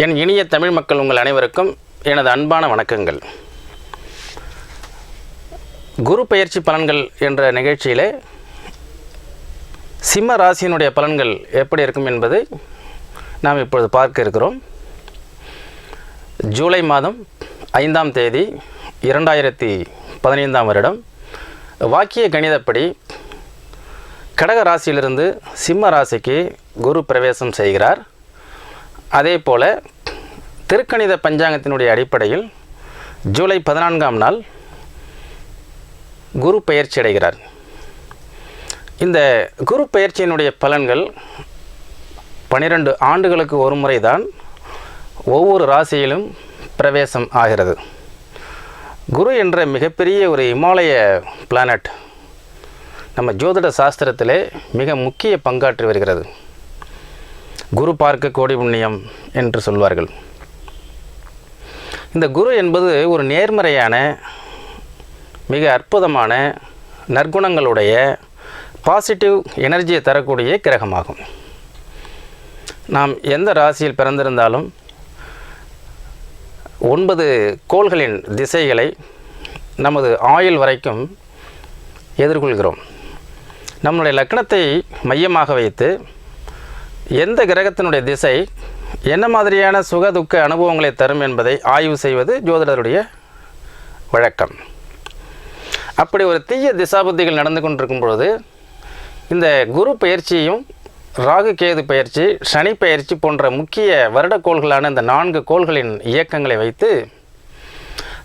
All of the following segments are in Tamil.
என் இனிய தமிழ் மக்கள் உங்கள் அனைவருக்கும் எனது அன்பான வணக்கங்கள். குரு பெயர்ச்சி பலன்கள் என்ற நிகழ்ச்சியிலே சிம்ம ராசியினுடைய பலன்கள் எப்படி இருக்கும் என்பதை நாம் இப்பொழுது பார்க்க இருக்கிறோம். ஜூலை மாதம் 5ஆம் தேதி 2015ஆம் வருடம் வாக்கிய கணிதப்படி கடக ராசியிலிருந்து சிம்ம ராசிக்கு குரு பிரவேசம் செய்கிறார். அதே போல் திருக்கணித பஞ்சாங்கத்தினுடைய அடிப்படையில் ஜூலை 14ஆம் நாள் குரு பெயர்ச்சி அடைகிறார். இந்த குரு பெயர்ச்சியினுடைய பலன்கள் 12 ஆண்டுகளுக்கு ஒரு முறை தான் ஒவ்வொரு ராசியிலும் பிரவேசம் ஆகிறது. குரு என்ற மிகப்பெரிய ஒரு இமாலய பிளானட் நம்ம ஜோதிட சாஸ்திரத்திலே மிக முக்கிய பங்காற்றி வருகிறது. குரு பார்க்க கோடி புண்ணியம் என்று சொல்வார்கள். இந்த குரு என்பது ஒரு நேர்மறையான மிக அற்புதமான நற்குணங்களுடைய பாசிட்டிவ் எனர்ஜியை தரக்கூடிய கிரகமாகும். நாம் எந்த ராசியில் பிறந்திருந்தாலும் 9 கோள்களின் திசைகளை நமது ஆயுள் வரைக்கும் எதிர்கொள்கிறோம். நம்முடைய லக்னத்தை மையமாக வைத்து எந்த கிரகத்தினுடைய திசை என்ன மாதிரியான சுக துக்க அனுபவங்களை தரும் என்பதை ஆய்வு செய்வது ஜோதிடருடைய வழக்கம். அப்படி ஒரு தீய திசாபுத்திகள் நடந்து கொண்டிருக்கும் பொழுது இந்த குரு பயிற்சியும் ராகு கேது பயிற்சி சனி பயிற்சி போன்ற முக்கிய வருடக்கோள்களான இந்த 4 கோள்களின் இயக்கங்களை வைத்து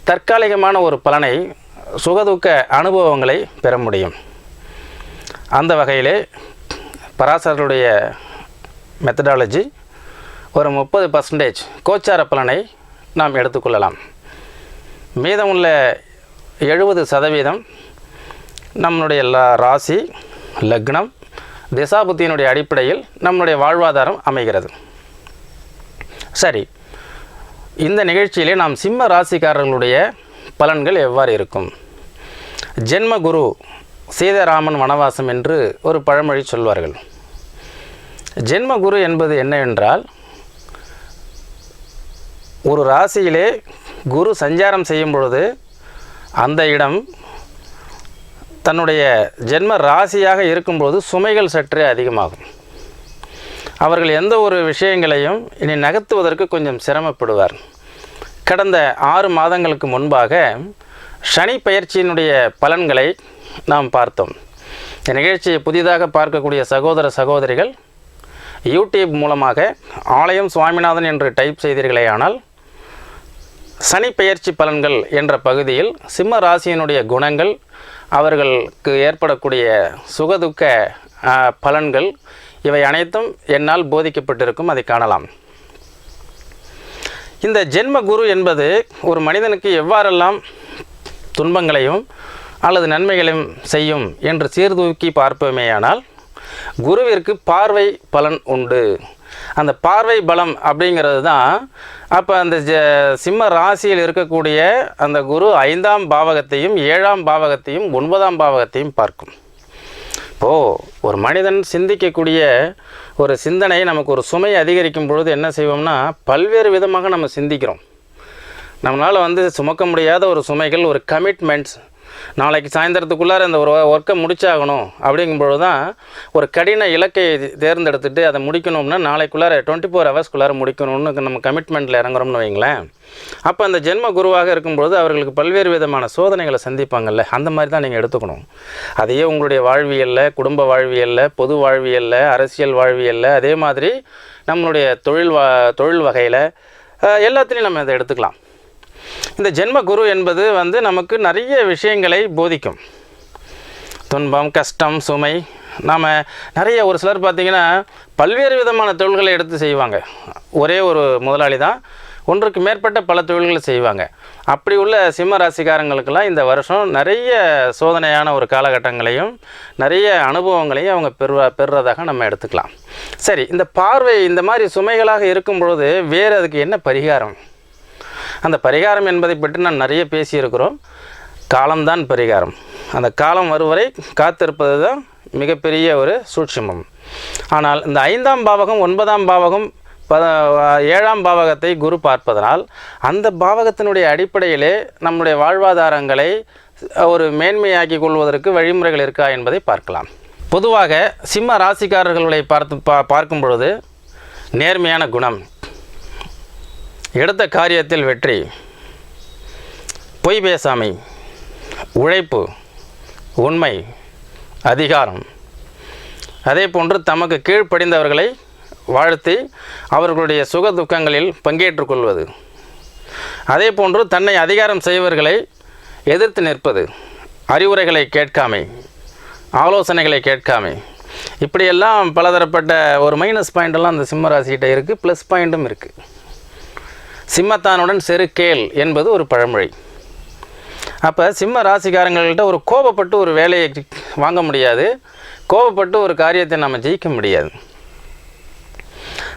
தற்காலிகமான ஒரு பலனை சுகதுக்க அனுபவங்களை பெற முடியும். அந்த வகையிலே பராசரருடைய மெத்தடாலஜி ஒரு 30% கோச்சார பலனை நாம் எடுத்துக்கொள்ளலாம். மீதமுள்ள 70% நம்முடைய ராசி லக்னம் திசாபுத்தியினுடைய அடிப்படையில் நம்முடைய வாழ்வாதாரம் அமைகிறது. சரி, இந்த நிகழ்ச்சியிலே நாம் சிம்ம ராசிக்காரர்களுடைய பலன்கள் எவ்வாறு இருக்கும்? ஜென்ம குரு சீதாராமன் வனவாசம் என்று ஒரு பழமொழி சொல்வார்கள். ஜென்ம குரு என்பது என்னவென்றால், ஒரு ராசியிலே குரு சஞ்சாரம் செய்யும் பொழுது அந்த இடம் தன்னுடைய ஜென்ம ராசியாக இருக்கும்போது சுமைகள் சற்றே அதிகமாகும். அவர்கள் எந்த ஒரு விஷயங்களையும் இனி நகர்த்துவதற்கு கொஞ்சம் சிரமப்படுவார். கடந்த 6 மாதங்களுக்கு முன்பாக சனி பயிற்சியினுடைய பலன்களை நாம் பார்த்தோம். இந்த நிகழ்ச்சியை புதிதாக பார்க்கக்கூடிய சகோதர சகோதரிகள் யூடியூப் மூலமாக ஆலயம் சுவாமிநாதன் என்று டைப் செய்தீர்களே ஆனால் சனி பெயர்ச்சி பலன்கள் என்ற பகுதியில் சிம்ம ராசியினுடைய குணங்கள், அவர்களுக்கு ஏற்படக்கூடிய சுகதுக்க பலன்கள் இவை அனைத்தும் என்னால் போதிக்கப்பட்டிருக்கும், அதை காணலாம். இந்த ஜென்ம குரு என்பது ஒரு மனிதனுக்கு எவ்வாறெல்லாம் துன்பங்களையும் அல்லது நன்மைகளையும் செய்யும் என்று சீர்தூக்கி பார்ப்போமேயானால் குருவிற்கு பார்வை பலன் உண்டு. அந்த பார்வை பலம் அப்படிங்கிறது தான் அப்போ அந்த சிம்ம ராசியில் இருக்கக்கூடிய அந்த குரு 5ஆம் பாவகத்தையும் 7ஆம் பாவகத்தையும் 9ஆம் பாவகத்தையும் பார்க்கும். இப்போது ஒரு மனிதன் சிந்திக்கக்கூடிய ஒரு சிந்தனை நமக்கு ஒரு சுமை அதிகரிக்கும் பொழுது என்ன செய்வோம்னா பல்வேறு விதமாக நம்ம சிந்திக்கிறோம். நம்மளால் சுமக்க முடியாத ஒரு சுமைகள், ஒரு கமிட்மெண்ட்ஸ், நாளைக்கு சாயந்தரத்துக்குள்ளார இந்த ஒரு ஒர்க்கை முடிச்சாகணும் அப்படிங்கும்பொழுது தான் ஒரு கடின இலக்கை தேர்ந்தெடுத்துட்டு அதை முடிக்கணும்னா நாளைக்குள்ளார 24 ஹவர்ஸ்க்குள்ளார முடிக்கணும்னு நம்ம கமிட்மெண்ட்டில் இறங்குறோம்னு வைங்களேன். அப்போ அந்த ஜென்ம குருவாக இருக்கும்பொழுது அவர்களுக்கு பல்வேறு விதமான சோதனைகளை சந்திப்பாங்கல்ல, அந்த மாதிரி தான் நீங்கள் எடுத்துக்கணும். அதையே உங்களுடைய வாழ்வியலில், குடும்ப வாழ்வியலில், பொது வாழ்வியலில், அரசியல் வாழ்வியலில், அதே மாதிரி நம்மளுடைய தொழில் வகையில் எல்லாத்துலேயும் நம்ம இதை எடுத்துக்கலாம். இந்த ஜென்ம குரு என்பது நமக்கு நிறைய விஷயங்களை போதிக்கும். துன்பம், கஷ்டம், சுமை, நாம் நிறைய ஒரு சிலர் பார்த்திங்கன்னா பல்வேறு விதமான தொழில்களை எடுத்து செய்வாங்க. ஒரே ஒரு முதலாளி தான் ஒன்றுக்கு மேற்பட்ட பல தொழில்களை செய்வாங்க. அப்படி உள்ள சிம்ம ராசிக்காரங்களுக்கெல்லாம் இந்த வருஷம் நிறைய சோதனையான ஒரு காலகட்டங்களையும் நிறைய அனுபவங்களையும் அவங்க பெறுறதாக நம்ம எடுத்துக்கலாம். சரி, இந்த பார்வை இந்த மாதிரி சுமைகளாக இருக்கும் பொழுது வேறு அதுக்கு என்ன பரிகாரம்? அந்த பரிகாரம் என்பதை பற்றி நான் நிறைய பேசியிருக்கிறோம். காலம்தான் பரிகாரம். அந்த காலம் வருவரை காத்திருப்பது தான் மிகப்பெரிய ஒரு சூட்சுமம். ஆனால் இந்த 5ஆம் பாவகம் 9ஆம் பாவகம் 7ஆம் பாவகத்தை குரு பார்ப்பதனால் அந்த பாவகத்தினுடைய அடிப்படையிலே நம்முடைய வாழ்வாதாரங்களை ஒரு மேன்மையாக்கி கொள்வதற்கு வழிமுறைகள் இருக்கா என்பதை பார்க்கலாம். பொதுவாக சிம்ம ராசிக்காரர்களை பார்க்கும் பொழுது நேர்மையான குணம், எடுத்த காரியத்தில் வெற்றி, பொய் பேசாமை, உழைப்பு, உண்மை, அதிகாரம், அதே போன்று தமக்கு கீழ்ப்படிந்தவர்களை வாழ்த்தி அவர்களுடைய சுக துக்கங்களில் பங்கேற்றுக் கொள்வது, அதே போன்று தன்னை அதிகாரம் செய்வர்களை எதிர்த்து நிற்பது, அறிவுரைகளை கேட்காமை, ஆலோசனைகளை கேட்காமை, இப்படியெல்லாம் பலதரப்பட்ட ஒரு மைனஸ் பாயிண்டெல்லாம் அந்த சிம்ம ராசிக்கிட்ட இருக்குது, ப்ளஸ் பாயிண்ட்டும் இருக்குது. சிம்மத்தானுடன் செருக்கேல் என்பது ஒரு பழமொழி. அப்போ சிம்ம ராசிக்காரங்கள்கிட்ட ஒரு கோபப்பட்டு ஒரு வேலையை வாங்க முடியாது, கோபப்பட்டு ஒரு காரியத்தை நம்ம ஜெயிக்க முடியாது.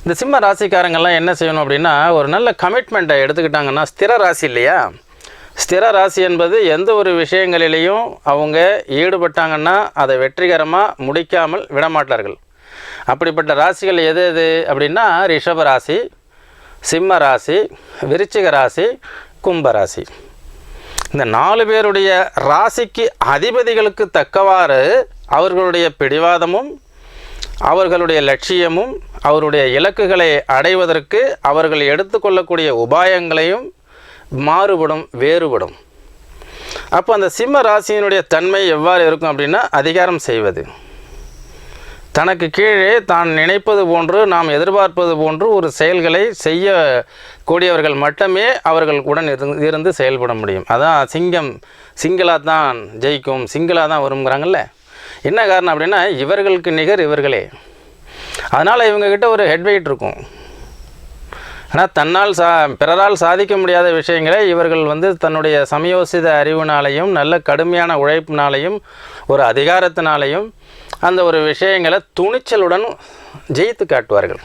இந்த சிம்ம ராசிக்காரங்கள்லாம் என்ன செய்யணும் அப்படின்னா, ஒரு நல்ல கமிட்மெண்ட்டை எடுத்துக்கிட்டாங்கன்னா, ஸ்திர ராசி இல்லையா, ஸ்திர ராசி என்பது எந்த ஒரு விஷயங்களிலையும் அவங்க ஈடுபட்டாங்கன்னா அதை வெற்றிகரமாக முடிக்காமல் விடமாட்டார்கள். அப்படிப்பட்ட ராசிகள் எது எது அப்படின்னா, ரிஷப ராசி, சிம்ம ராசி, விருச்சிக ராசி, கும்பராசி. இந்த 4 பேருடைய ராசிக்கு அதிபதிகளுக்கு தக்கவாறு அவர்களுடைய பிடிவாதமும் அவர்களுடைய லட்சியமும் அவருடைய இலக்குகளை அடைவதற்கு அவர்கள் எடுத்துக்கொள்ளக்கூடிய உபாயங்களையும் மாறுபடும், வேறுபடும். அப்போ அந்த சிம்ம ராசியினுடைய தன்மை எவ்வாறு இருக்கும் அப்படின்னா, அதிகாரம் செய்வது, தனக்கு கீழே தான் நினைப்பது போன்று நாம் எதிர்பார்ப்பது போன்று ஒரு செயல்களை செய்யக்கூடியவர்கள் மட்டுமே அவர்கள் உடன் இருந்து செயல்பட முடியும். அதான் சிங்கிளாக தான் ஜெயிக்கும், சிங்கிளாக தான் வருங்கிறாங்கல்ல. என்ன காரணம் அப்படின்னா, இவர்களுக்கு நிகர் இவர்களே. அதனால் இவங்கக்கிட்ட ஒரு ஹெட்வெயிட் இருக்கும். ஆனால் தன்னால் பிறரால் சாதிக்க முடியாத விஷயங்களை இவர்கள் தன்னுடைய சமயோசித அறிவினாலையும் நல்ல கடுமையான உழைப்பினாலையும் ஒரு அதிகாரத்தினாலையும் அந்த ஒரு விஷயங்களை துணிச்சலுடன் ஜெயித்து காட்டுவார்கள்.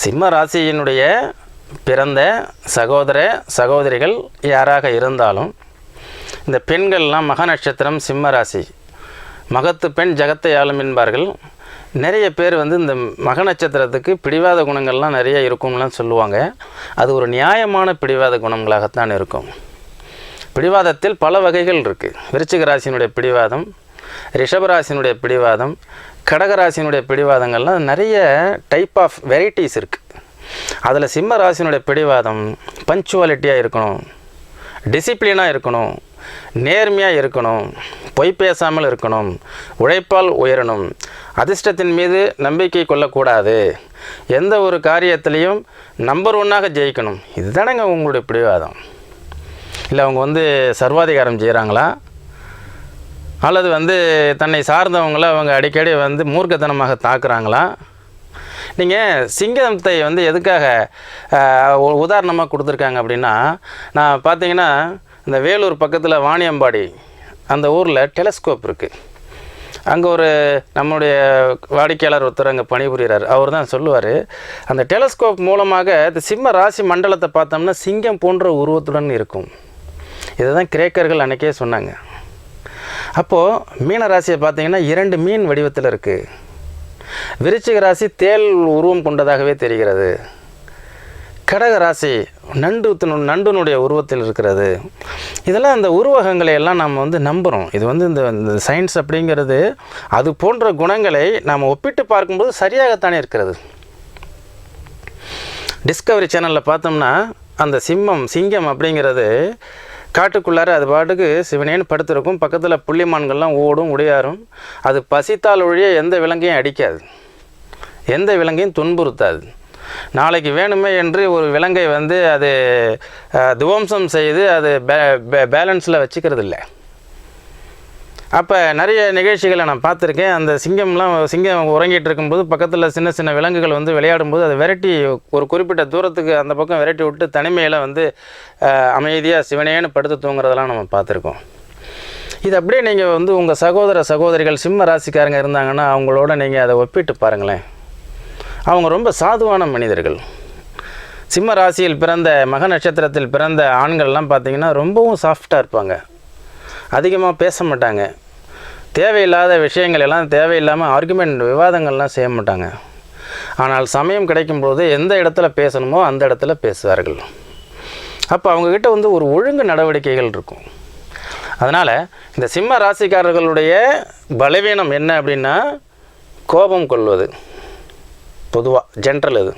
சிம்ம ராசியினுடைய பிறந்த சகோதர சகோதரிகள் யாராக இருந்தாலும், இந்த பெண்கள்லாம் மக நட்சத்திரம் சிம்ம ராசி, மகத்து பெண் ஜகத்தை ஆளும் என்பார்கள். நிறைய பேர் இந்த மக நட்சத்திரத்துக்கு பிடிவாத குணங்கள்லாம் நிறைய இருக்கும்லாம் சொல்லுவாங்க. அது ஒரு நியாயமான பிடிவாத குணங்களாகத்தான் இருக்கும். பிடிவாதத்தில் பல வகைகள் இருக்குது. விருச்சிக ராசியினுடைய பிடிவாதம், ரிஷபராசினுடைய பிடிவாதம், கடகராசினுடைய பிடிவாதங்கள்லாம் நிறைய டைப் ஆஃப் வெரைட்டிஸ் இருக்குது. அதில் சிம்ம ராசியினுடைய பிடிவாதம் பஞ்சுவாலிட்டியாக இருக்கணும், டிசிப்ளினாக இருக்கணும், நேர்மையாக இருக்கணும், பொய் பேசாமல் இருக்கணும், உழைப்பால் உயரணும், அதிர்ஷ்டத்தின் மீது நம்பிக்கை கொள்ளக்கூடாது, எந்த ஒரு காரியத்திலையும் நம்பர் 1ஆக ஜெயிக்கணும். இதுதானங்க உங்களுடைய பிடிவாதம். இல்லை அவங்க சர்வாதிகாரம் செய்கிறாங்களா, அல்லது தன்னை சார்ந்தவங்கள அவங்க அடிக்கடி மூர்க்கத்தனமாக தாக்குறாங்களா? நீங்கள் சிங்கத்தை எதுக்காக உதாரணமாக கொடுத்துருக்காங்க அப்படின்னா, நான் பார்த்தீங்கன்னா இந்த வேலூர் பக்கத்தில் வாணியம்பாடி அந்த ஊரில் டெலஸ்கோப் இருக்குது. அங்கே ஒரு நம்முடைய வாடிக்கையாளர் ஒருத்தர் அங்கே பணிபுரிகிறார். அவர் தான் சொல்லுவார், அந்த டெலஸ்கோப் மூலமாக இந்த சிம்ம ராசி மண்டலத்தை பார்த்தோம்னா சிங்கம் போன்ற உருவத்துடன் இருக்கும். இதை தான் கிரேக்கர்கள் அன்றைக்கே சொன்னாங்க. அப்போது மீன ராசியை பார்த்தீங்கன்னா 2 மீன் வடிவத்தில் இருக்குது. விருச்சிக ராசி தேல் உருவம் கொண்டதாகவே தெரிகிறது. கடக ராசி நண்டுனுடைய உருவத்தில் இருக்கிறது. இதெல்லாம் அந்த உருவகங்களை எல்லாம் நாம் நம்புகிறோம். இது இந்த சயின்ஸ் அப்படிங்கிறது அது போன்ற குணங்களை நாம் ஒப்பிட்டு பார்க்கும்போது சரியாகத்தானே இருக்கிறது. டிஸ்கவரி சேனலில் பார்த்தோம்னா அந்த சிங்கம் அப்படிங்கிறது காட்டுக்குள்ளார அது பாட்டுக்கு சிவனேன்னு படுத்திருக்கும். பக்கத்தில் புள்ளிமான்கள்லாம் ஓடும் உடையாரும். அது பசித்தால் ஒழிய எந்த விலங்கையும் அடிக்காது, எந்த விலங்கையும் துன்புறுத்தாது. நாளைக்கு வேணுமே என்று ஒரு விலங்கை அது துவம்சம் செய்து அது பேலன்ஸில் வச்சுக்கிறது இல்லை. அப்போ நிறைய நிகழ்ச்சிகளை நான் பார்த்துருக்கேன். அந்த சிங்கம் உறங்கிட்டு இருக்கும்போது பக்கத்தில் சின்ன சின்ன விலங்குகள் விளையாடும்போது அதை விரட்டி ஒரு குறிப்பிட்ட தூரத்துக்கு அந்த பக்கம் விரட்டி விட்டு தனிமையில் அமைதியாக சிவனேன்னு படுத்து தூங்குறதெல்லாம் நம்ம பார்த்துருக்கோம். இது அப்படியே நீங்கள் உங்கள் சகோதர சகோதரிகள் சிம்ம ராசிக்காரங்க இருந்தாங்கன்னா அவங்களோட நீங்கள் அதை ஒப்பிட்டு பாருங்களேன். அவங்க ரொம்ப சாதுவான மனிதர்கள். சிம்ம ராசியில் பிறந்த மக நட்சத்திரத்தில் பிறந்த ஆண்கள்லாம் பார்த்திங்கன்னா ரொம்பவும் சாஃப்டாக இருப்பாங்க, அதிகமாக பேச மாட்டாங்க, தேவையில்லாத விஷயங்கள் எல்லாம் தேவையில்லாமல் ஆர்குமெண்ட் விவாதங்கள்லாம் செய்ய மாட்டாங்க. ஆனால் சமயம் கிடைக்கும்போது எந்த இடத்துல பேசணுமோ அந்த இடத்துல பேசுவார்கள். அப்போ அவங்கக்கிட்ட வந்து ஒரு ஒழுங்கு நடவடிக்கைகள் இருக்கும். அதனால் இந்த சிம்ம ராசிக்காரர்களுடைய பலவீனம் என்ன அப்படின்னா கோபம் கொள்வது. பொதுவாக ஜென்ரல் இது.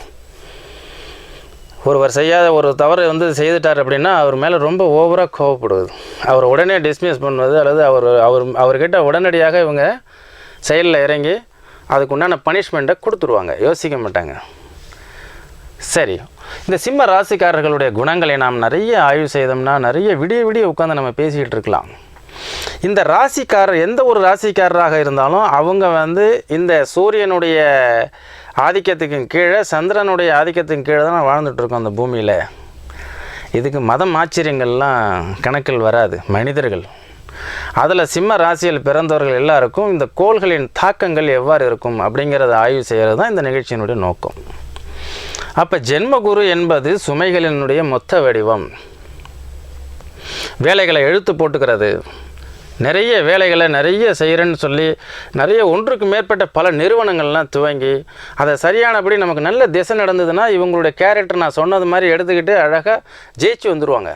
ஒருவர் செய்யாத ஒரு தவறு வந்து செய்துட்டார் அப்படின்னா அவர் மேலே ரொம்ப ஓவராக கோவப்படுவது, அவர் உடனே டிஸ்மிஸ் பண்ணுவது, அல்லது அவர்கிட்ட உடனடியாக இவங்க செயலில் இறங்கி அதுக்கு உண்டான பனிஷ்மெண்ட்டை கொடுத்துருவாங்க, யோசிக்க மாட்டாங்க. சரி, இந்த சிம்ம ராசிக்காரர்களுடைய குணங்களை நாம் நிறைய ஆய்வு செய்தோம்னா நிறைய விடிய உட்காந்து நம்ம பேசிக்கிட்டு இருக்கலாம். இந்த ராசிக்காரர் எந்த ஒரு ராசிக்காரராக இருந்தாலும் அவங்க வந்து இந்த சூரியனுடைய ஆதிக்கத்துக்கு கீழே சந்திரனுடைய ஆதிக்கத்துக்கு கீழே தான் வாழ்ந்துட்டுருக்கோம் அந்த பூமியில். இதுக்கு மதம் ஆச்சரியங்கள்லாம் கணக்கில் வராது. மனிதர்கள் அதில் சிம்ம ராசியில் பிறந்தவர்கள் எல்லாருக்கும் இந்த கோள்களின் தாக்கங்கள் எவ்வாறு இருக்கும் அப்படிங்கிறத ஆய்வு செய்கிறது தான் இந்த நிகழ்ச்சியினுடைய நோக்கம். அப்போ ஜென்மகுரு என்பது சுமைகளினுடைய மொத்த வடிவம். வேலைகளை இழுத்து போட்டுக்கிறது, நிறைய வேலைகளை நிறைய செய்கிறேன்னு சொல்லி நிறைய ஒன்றுக்கு மேற்பட்ட பல நிறுவனங்கள்லாம் துவங்கி அதை சரியானபடி நமக்கு நல்ல திசை நடந்ததுன்னா இவங்களுடைய கேரக்டர் நான் சொன்னது மாதிரி எடுத்துக்கிட்டு அழகாக ஜெயிச்சு வந்துடுவாங்க.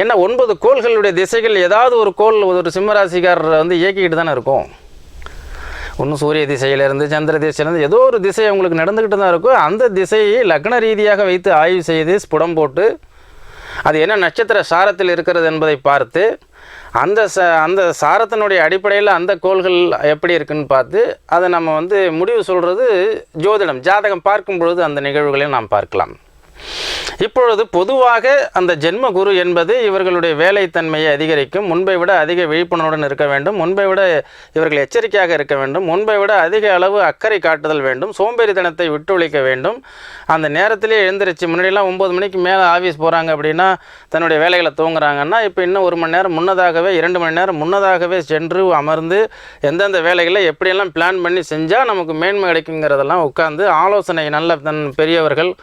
ஏன்னா 9 கோள்களுடைய திசைகள் ஏதாவது ஒரு கோள் ஒரு சிம்மராசிக்காரரை வந்து இயக்கிக்கிட்டு தானே இருக்கும். ஒன்றும் சூரிய திசையிலேருந்து சந்திர திசையிலேருந்து ஏதோ ஒரு திசை அவங்களுக்கு நடந்துக்கிட்டு தான் இருக்கும். அந்த திசையை லக்ன ரீதியாக வைத்து ஆய்வு செய்து ஸ்புடம் போட்டு அது என்ன நட்சத்திர சாரத்தில் இருக்கிறது என்பதை பார்த்து அந்த சாரத்தினுடைய அடிப்படையில் அந்த கோள்கள் எப்படி இருக்குன்னு பார்த்து அதை நம்ம வந்து முடிவு சொல்கிறது ஜோதிடம். ஜாதகம் பார்க்கும் பொழுது அந்த நிகழ்வுகளையும் நாம் பார்க்கலாம். இப்பொழுது பொதுவாக அந்த ஜென்ம குரு என்பது இவர்களுடைய வேலைத்தன்மையை அதிகரிக்கும். முன்பை விட அதிக விழிப்புணர்வுடன் இருக்க வேண்டும், முன்பை விட இவர்கள் எச்சரிக்கையாக இருக்க வேண்டும், முன்பை விட அதிக அளவு அக்கறை காட்டுதல் வேண்டும், சோம்பேறித்தனத்தை விட்டொழிக்க வேண்டும். அந்த நேரத்திலே எழுந்திரிச்சு முன்னாடியெல்லாம் 9 மணிக்கு மேலே ஆஃபீஸ் போகிறாங்க அப்படின்னா தன்னுடைய வேலைகளை தூங்குறாங்கன்னா இப்போ இன்னும் 1 மணி நேரம் முன்னதாகவே 2 மணி நேரம் முன்னதாகவே சென்று அமர்ந்து எந்தெந்த வேலைகளை எப்படியெல்லாம் பிளான் பண்ணி செஞ்சால் நமக்கு மேன்மை கிடைக்குங்கிறதெல்லாம் உட்காந்து ஆலோசனை நல்ல பெரியவர்கள்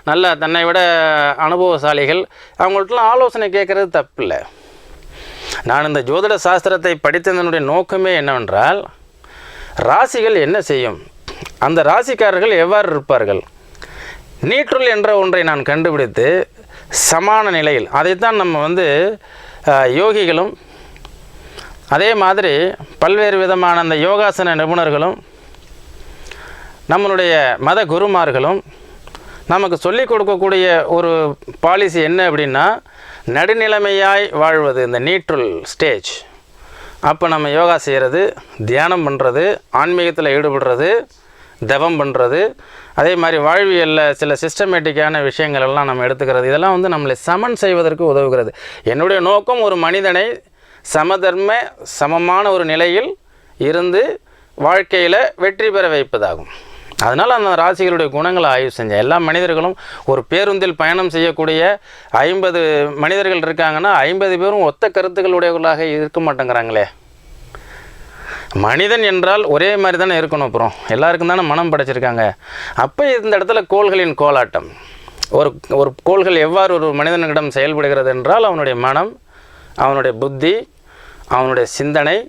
நல்ல தன்னை விட அனுபவசாலிகள் அவங்கள்ட்டலாம் ஆலோசனை கேட்குறது தப்பில்லை. நான் இந்த ஜோதிட சாஸ்திரத்தை படித்ததனுடைய நோக்கமே என்னவென்றால் ராசிகள் என்ன செய்யும், அந்த ராசிக்காரர்கள் எவ்வாறு இருப்பார்கள், நீற்றுள் என்ற ஒன்றை நான் கண்டுபிடித்து சமான நிலையில் அதைத்தான் நம்ம வந்து யோகிகளும் அதே மாதிரி பல்வேறு விதமான அந்த யோகாசன நிபுணர்களும் நம்மளுடைய மத குருமார்களும் நமக்கு சொல்லிக் கொடுக்கக்கூடிய ஒரு பாலிசி என்ன அப்படின்னா நடுநிலைமையாய் வாழ்வது, இந்த நீட்ரல் ஸ்டேஜ். அப்போ நம்ம யோகா செய்கிறது, தியானம் பண்ணுறது, ஆன்மீகத்தில் ஈடுபடுறது, தவம் பண்ணுறது, அதே மாதிரி வாழ்வியலில் சில சிஸ்டமேட்டிக்கான விஷயங்கள் எல்லாம் நம்ம எடுத்துக்கிறது, இதெல்லாம் வந்து நம்மளை சமன் செய்வதற்கு உதவுகிறது. என்னுடைய நோக்கம் ஒரு மனிதனை சமமான ஒரு நிலையில் இருந்து வாழ்க்கையில் வெற்றி பெற வைப்பதாகும். அதனால் அந்த ராசிகளுடைய குணங்களை ஆய்வு செஞ்சேன். எல்லா மனிதர்களும் ஒரு பேருந்தில் பயணம் செய்யக்கூடிய 50 மனிதர்கள் இருக்காங்கன்னா 50 பேரும் ஒத்த கருத்துக்களுடையவர்களாக இருக்க மாட்டேங்கிறாங்களே. மனிதன் என்றால் ஒரே மாதிரி தானே இருக்கணும். அப்புறம் எல்லாருக்கும் தானே மனம் படைச்சிருக்காங்க. அப்போ இந்த இடத்துல கோள்களின் கோலாட்டம், ஒரு கோள்கள் எவ்வாறு ஒரு மனிதனிடம் செயல்படுகிறது என்றால் அவனுடைய மனம், அவனுடைய புத்தி, அவனுடைய சிந்தனை,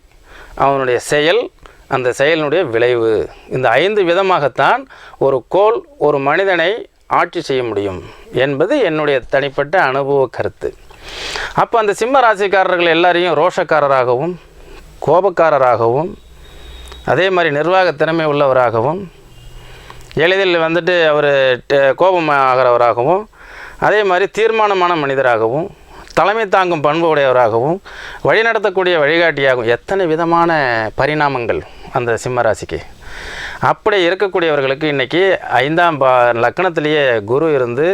அவனுடைய செயல், அந்த செயலினுடைய விளைவு, இந்த 5 விதமாகத்தான் ஒரு கோள் ஒரு மனிதனை ஆட்சி செய்ய முடியும் என்பது என்னுடைய தனிப்பட்ட அனுபவ கருத்து. அப்போ அந்த சிம்ம ராசிக்காரர்கள் எல்லாரையும் ரோஷக்காரராகவும் கோபக்காரராகவும் அதே மாதிரி நிர்வாக திறமை உள்ளவராகவும் எளிதில் வந்துட்டு அவர் கோபமாகிறவராகவும் அதே மாதிரி தீர்மானமான மனிதராகவும் தலைமை தாங்கும் பண்பு உடையவராகவும் வழிநடத்தக்கூடிய வழிகாட்டியாகவும் எத்தனை விதமான பரிணாமங்கள் அந்த சிம்மராசிக்கு. அப்படி இருக்கக்கூடியவர்களுக்கு இன்றைக்கி 5ஆம் லக்கணத்திலேயே குரு இருந்து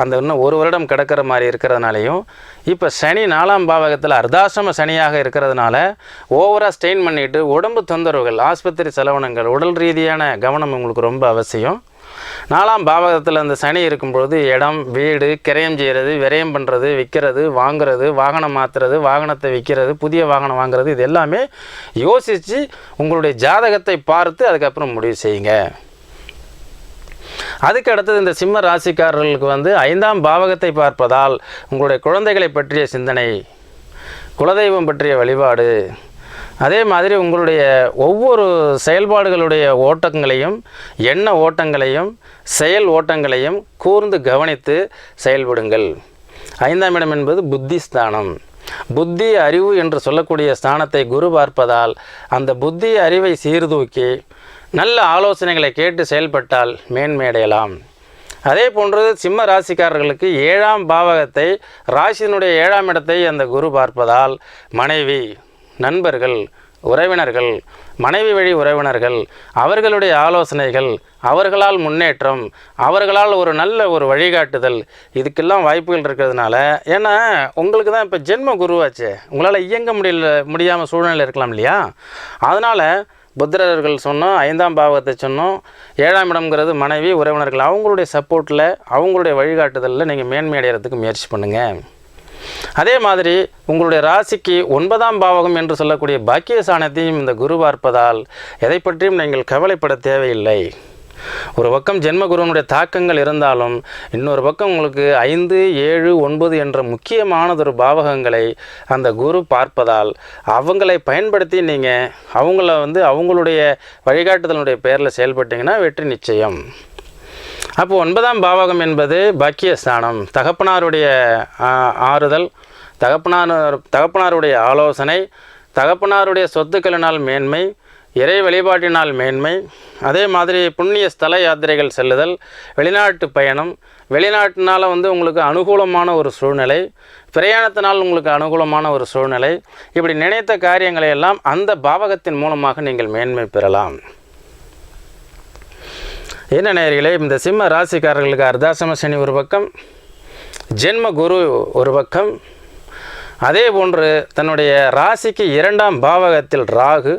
அந்த இன்னும் 1 வருடம் கிடக்கிற மாதிரி இருக்கிறதுனாலையும் இப்போ சனி 4ஆம் பாவகத்தில் அர்த்தாசிரம சனியாக இருக்கிறதுனால ஓவராக ஸ்ட்ரெயின் பண்ணிவிட்டு உடம்பு தொந்தரவுகள், ஆஸ்பத்திரி செலவினங்கள், உடல் ரீதியான கவனம் உங்களுக்கு ரொம்ப அவசியம். 4ஆம் பாவகத்தில் அந்த சனி இருக்கும்பொழுது இடம், வீடு கிரயம் செய்கிறது, விரயம் பண்ணுறது, விற்கிறது, வாங்கிறது, வாகனம் மாற்றுறது, வாகனத்தை விற்கிறது, புதிய வாகனம் வாங்குறது, இது எல்லாமே யோசித்து உங்களுடைய ஜாதகத்தை பார்த்து அதுக்கப்புறம் முடிவு செய்யுங்க. அதுக்கு அடுத்தது இந்த சிம்ம ராசிக்காரர்களுக்கு வந்து 5ஆம் பாவகத்தை பார்ப்பதால் உங்களுடைய குழந்தைகளை பற்றிய சிந்தனை, குலதெய்வம் பற்றிய வழிபாடு, அதே மாதிரி உங்களுடைய ஒவ்வொரு செயல்பாடுகளுடைய ஓட்டங்களையும், எண்ண ஓட்டங்களையும், செயல் ஓட்டங்களையும் கூர்ந்து கவனித்து செயல்படுங்கள். 5ஆம் இடம் என்பது புத்தி ஸ்தானம். புத்தி அறிவு என்று சொல்லக்கூடிய ஸ்தானத்தை குரு பார்ப்பதால் அந்த புத்தி அறிவை சீர்தூக்கி நல்ல ஆலோசனைகளை கேட்டு செயல்பட்டால் மேன்மையடையலாம். அதே போன்று சிம்ம ராசிக்காரர்களுக்கு 7ஆம் பாவகத்தை, ராசியினுடைய 7ஆம் இடத்தை அந்த குரு பார்ப்பதால் மனைவி, நண்பர்கள், உறவினர்கள், மனைவி வழி உறவினர்கள், அவர்களுடைய ஆலோசனைகள், அவர்களால் முன்னேற்றம், அவர்களால் ஒரு நல்ல ஒரு வழிகாட்டுதல், இதுக்கெல்லாம் வாய்ப்புகள் இருக்கிறதுனால, ஏன்னா உங்களுக்கு தான் இப்போ ஜென்ம குருவாச்சே, உங்களால் இயங்க முடியாமல் சூழ்நிலை இருக்கலாம் இல்லையா? அதனால் புத்திரர்கள் சொன்னோம், 5ஆம் பாவத்தை சொன்னோம், 7ஆம் இடம்ங்கிறது மனைவி, உறவினர்கள், அவங்களுடைய சப்போர்ட்டில், அவங்களுடைய வழிகாட்டுதலில் நீங்கள் மேன்மை அடைகிறதுக்கு முயற்சி பண்ணுங்கள். அதே மாதிரி உங்களுடைய ராசிக்கு 9ஆம் பாவகம் என்று சொல்லக்கூடிய பாக்கிய ஸ்தானத்தையும் இந்த குரு பார்ப்பதால் எதை பற்றியும் நீங்கள் கவலைப்பட தேவையில்லை. ஒரு பக்கம் ஜென்மகுருவனுடைய தாக்கங்கள் இருந்தாலும் இன்னொரு பக்கம் உங்களுக்கு 5, 7, 9 என்ற முக்கியமானதொரு பாவகங்களை அந்த குரு பார்ப்பதால் அவங்களை பயன்படுத்தி நீங்கள் அவங்களுடைய வழிகாட்டுதலுடைய பேரில் செயல்பட்டீங்கன்னா வெற்றி நிச்சயம். அப்போ 9ஆம் பாவகம் என்பது பாக்கியஸ்தானம். தகப்பனாருடைய ஆறுதல், தகப்பனாருடைய ஆலோசனை, தகப்பனாருடைய சொத்துக்களினால் மேன்மை, இறை வழிபாட்டினால் மேன்மை, அதே மாதிரி புண்ணிய ஸ்தல யாத்திரைகள் செல்லுதல், வெளிநாட்டு பயணம், வெளிநாட்டினால் உங்களுக்கு அனுகூலமான ஒரு சூழ்நிலை, பிரயாணத்தினால் உங்களுக்கு அனுகூலமான ஒரு சூழ்நிலை, இப்படி நினைத்த காரியங்களை எல்லாம் அந்த பாவகத்தின் மூலமாக நீங்கள் மேன்மை பெறலாம். என்ன நேயர்களே, இந்த சிம்ம ராசிக்காரர்களுக்கு அர்த்தாசிரம சனி ஒரு பக்கம், ஜென்ம குரு ஒரு பக்கம், அதே போன்று தன்னுடைய ராசிக்கு 2ஆம் பாவகத்தில் ராகு,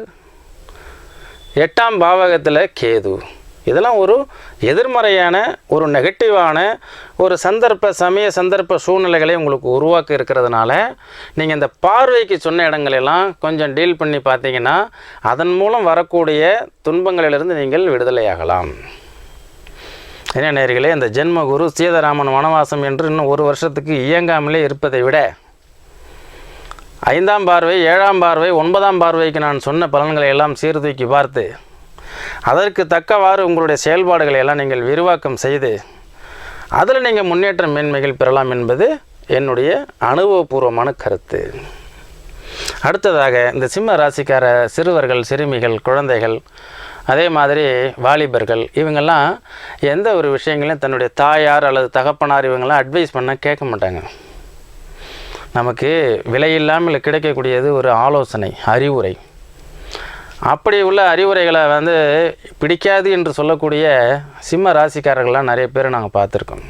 8ஆம் பாவகத்தில் கேது, இதெல்லாம் ஒரு எதிர்மறையான, ஒரு நெகட்டிவான ஒரு சந்தர்ப்ப சூழ்நிலைகளை உங்களுக்கு உருவாக்க இருக்கிறதுனால நீங்கள் இந்த பார்வைக்கு சொன்ன இடங்களெல்லாம் கொஞ்சம் டீல் பண்ணி பார்த்தீங்கன்னா அதன் மூலம் வரக்கூடிய துன்பங்களிலிருந்து நீங்கள் விடுதலையாகலாம். என்ன நேயர்களே, இந்த ஜென்மகுரு சீதாராமன் வனவாசம் என்று இன்னும் 1 வருஷத்துக்கு இயங்காமலே இருப்பதை விட 5ஆம் பார்வை, 7ஆம் பார்வை, 9ஆம் பார்வைக்கு நான் சொன்ன பலன்களை எல்லாம் சீர்தூக்கி பார்த்து அதற்கு தக்கவாறு உங்களுடைய செயல்பாடுகளை எல்லாம் நீங்கள் விரிவாக்கம் செய்து அதில் நீங்கள் முன்னேற்ற மேன்மைகள் பெறலாம் என்பது என்னுடைய அனுபவபூர்வமான கருத்து. அடுத்ததாக இந்த சிம்ம ராசிக்கார சிறுவர்கள், சிறுமிகள், குழந்தைகள், அதே மாதிரி வாலிபர்கள், இவங்கெல்லாம் எந்த ஒரு விஷயங்களையும் தன்னுடைய தாயார் அல்லது தகப்பனார் இவங்கெல்லாம் அட்வைஸ் பண்ண கேட்க மாட்டாங்க. நமக்கு விலையில்லாமல் கிடைக்கக்கூடியது ஒரு ஆலோசனை, அறிவுரை. அப்படி உள்ள அறிவுரைகளை பிடிக்காது என்று சொல்லக்கூடிய சிம்ம ராசிக்காரர்கள்லாம் நிறைய பேர் நாங்கள் பார்த்துருக்கோம்.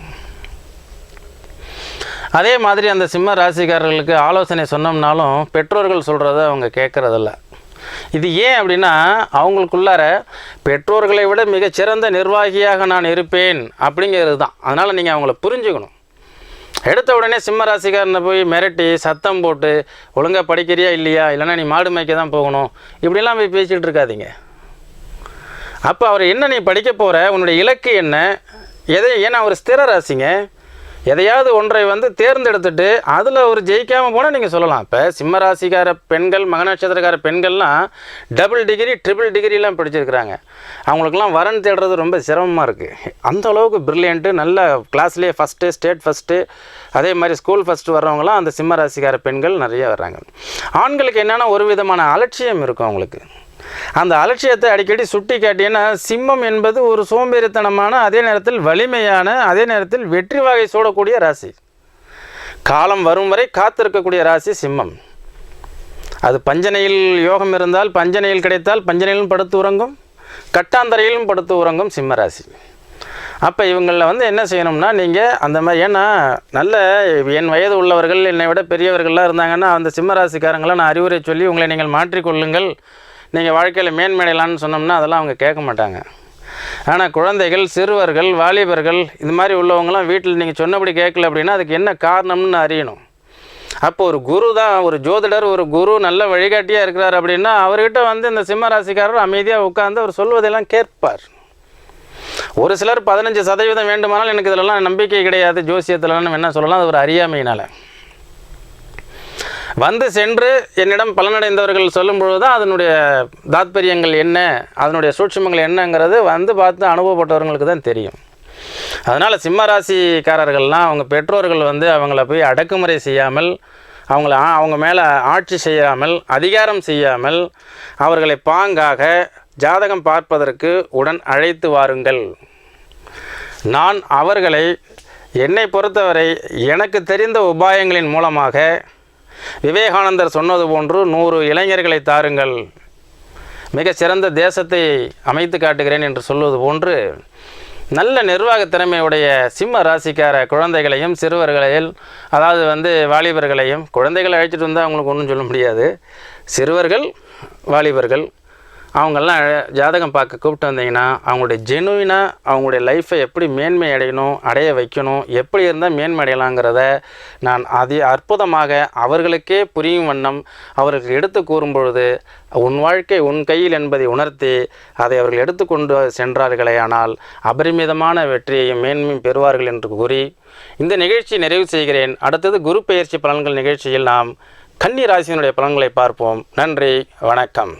அதே மாதிரி அந்த சிம்ம ராசிக்காரர்களுக்கு ஆலோசனை சொன்னோம்னாலும் பெற்றோர்கள் சொல்கிறத அவங்க கேட்குறதில்ல. இது ஏன் அப்படின்னா, அவங்களுக்குள்ளார பெற்றோர்களை விட மிகச்சிறந்த நிர்வாகியாக நான் இருப்பேன் அப்படிங்கிறது தான். அதனால் நீங்கள் அவங்கள புரிஞ்சுக்கணும். எடுத்த உடனே சிம்ம ராசிக்காரனை போய் மிரட்டி சத்தம் போட்டு ஒழுங்காக படிக்கிறியா இல்லையா, இல்லைனா நீ மாடு மேய்க்க தான் போகணும், இப்படிலாம் போய் பேசிகிட்டு இருக்காதீங்க. அப்போ அவர் என்ன நீ படிக்க போகிற, உன்னுடைய இலக்கு என்ன, ஏன்னா ஒரு ஸ்திர ராசிங்க, எதையாவது ஒன்றை தேர்ந்தெடுத்துட்டு அதில் ஒரு ஜெயிக்காமல் போனால் நீங்கள் சொல்லலாம். இப்போ சிம்ம ராசிக்கார பெண்கள், மக நட்சத்திரக்கார பெண்கள்லாம் டபுள் டிகிரி, ட்ரிபிள் டிகிரிலாம் படிச்சிருக்கிறாங்க. அவங்களுக்கெல்லாம் வரன் தேடுறது ரொம்ப சிரமமாக இருக்குது. அந்த அளவுக்கு ப்ரில்லியண்ட்டு, நல்ல கிளாஸ்லேயே ஃபஸ்ட்டு, ஸ்டேட் ஃபஸ்ட்டு, அதே மாதிரி ஸ்கூல் ஃபஸ்ட்டு வர்றவங்களாம் அந்த சிம்ம ராசிக்கார பெண்கள் நிறைய வர்றாங்க. ஆண்களுக்கு என்னென்னா ஒரு விதமான அலட்சியம் இருக்கும் அவங்களுக்கு. அந்த அலட்சியத்தை அடிக்கடி சுட்டி காட்டினா, சிம்மம் என்பது ஒரு சோம்பேறித்தனமான, அதே நேரத்தில் வலிமையான, அதே நேரத்தில் வெற்றி வாகை சூடக்கூடிய ராசி. காலம் வரும் வரை காத்திருக்கக்கூடிய ராசி சிம்மம். அது பஞ்சனையில் யோகம் இருந்தால், பஞ்சனையில் கிடைத்தால் பஞ்சனையிலும் படுத்து உறங்கும், கட்டாந்தரையிலும் படுத்து உறங்கும் சிம்ம ராசி. அப்போ இவங்களில் என்ன செய்யணும்னா, நீங்கள் அந்த மாதிரி, ஏன்னா நல்ல என் வயது உள்ளவர்கள், என்னை விட பெரியவர்கள்லாம் இருந்தாங்கன்னா அந்த சிம்ம ராசிக்காரங்களாம் நான் அறிவுரை சொல்லி உங்களை நீங்கள் மாற்றிக்கொள்ளுங்கள், நீங்கள் வாழ்க்கையில் மேன்மையடையலான்னு சொன்னோம்னா அதெல்லாம் அவங்க கேட்க மாட்டாங்க. ஆனால் குழந்தைகள், சிறுவர்கள், வாலிபர்கள், இது மாதிரி உள்ளவங்களாம் வீட்டில் நீங்கள் சொன்னபடி கேட்கல அப்படின்னா அதுக்கு என்ன காரணம்னு அறியணும். அப்போ ஒரு குரு தான், ஒரு ஜோதிடர், ஒரு குரு நல்ல வழிகாட்டியாக இருக்கிறார் அப்படின்னா அவர்கிட்ட இந்த சிம்ம ராசிக்காரர் அமைதியாக உட்கார்ந்து அவர் சொல்வதெல்லாம் கேட்பார். ஒரு சிலர் 15% வேண்டுமானால் எனக்கு இதிலெல்லாம் நம்பிக்கை கிடையாது, ஜோசியத்திலலாம் என்ன சொல்லலாம், அது ஒரு அறியாமையினால். வந்து சென்று என்னிடம் பலனடைந்தவர்கள் சொல்லும் பொழுது தான் அதனுடைய தாத்பரியங்கள் என்ன, அதனுடைய சூட்சுமங்கள் என்னங்கிறது வந்து பார்த்து அனுபவப்பட்டவர்களுக்கு தான் தெரியும். அதனால் சிம்ம ராசிக்காரர்கள்லாம் அவங்க பெற்றோர்கள் வந்து அவங்கள போய் அடக்குமுறை செய்யாமல், அவங்க மேலே ஆட்சி செய்யாமல், அதிகாரம் செய்யாமல், அவர்களை பாங்காக ஜாதகம் பார்ப்பதற்கு உடன் அழைத்து வாருங்கள். நான் அவர்களை என்னை பொறுத்தவரை எனக்கு தெரிந்த உபாயங்களின் மூலமாக விவேகானந்தர் சொன்னது போன்று 100 இளைஞர்களை தாருங்கள், மிக சிறந்த தேசத்தை அமைத்து காட்டுகிறேன் என்று சொல்வது போன்று நல்ல நிர்வாக திறமையுடைய சிம்ம ராசிக்கார குழந்தைகளையும் சிறுவர்களையும், அதாவது வந்து வாலிபர்களையும், குழந்தைகளை அழைச்சிட்டு வந்தால் அவங்களுக்கு ஒன்றும் சொல்ல முடியாது, சிறுவர்கள் வாலிபர்கள் அவங்கெல்லாம் ஜாதகம் பார்க்க கூப்பிட்டு வந்தீங்கன்னா அவங்களுடைய ஜெனுவினாக அவங்களுடைய லைஃப்பை எப்படி மேன்மை அடைய வைக்கணும், எப்படி இருந்தால் மேன்மை அடையலாங்கிறத நான் அற்புதமாக அவர்களுக்கே புரியும் வண்ணம் அவர்களுக்கு எடுத்து கூறும் பொழுது உன் வாழ்க்கை உன் கையில் என்பதை உணர்த்தி அதை அவர்கள் எடுத்துக்கொண்டு சென்றார்களே ஆனால் அபரிமிதமான வெற்றியையும் மேன்மையும் பெறுவார்கள் என்று கூறி இந்த நிகழ்ச்சியை நிறைவு செய்கிறேன். அடுத்தது குரு பெயர்ச்சி பலன்கள் நிகழ்ச்சியில் நாம் கன்னி ராசியினுடைய பலன்களை பார்ப்போம். நன்றி, வணக்கம்.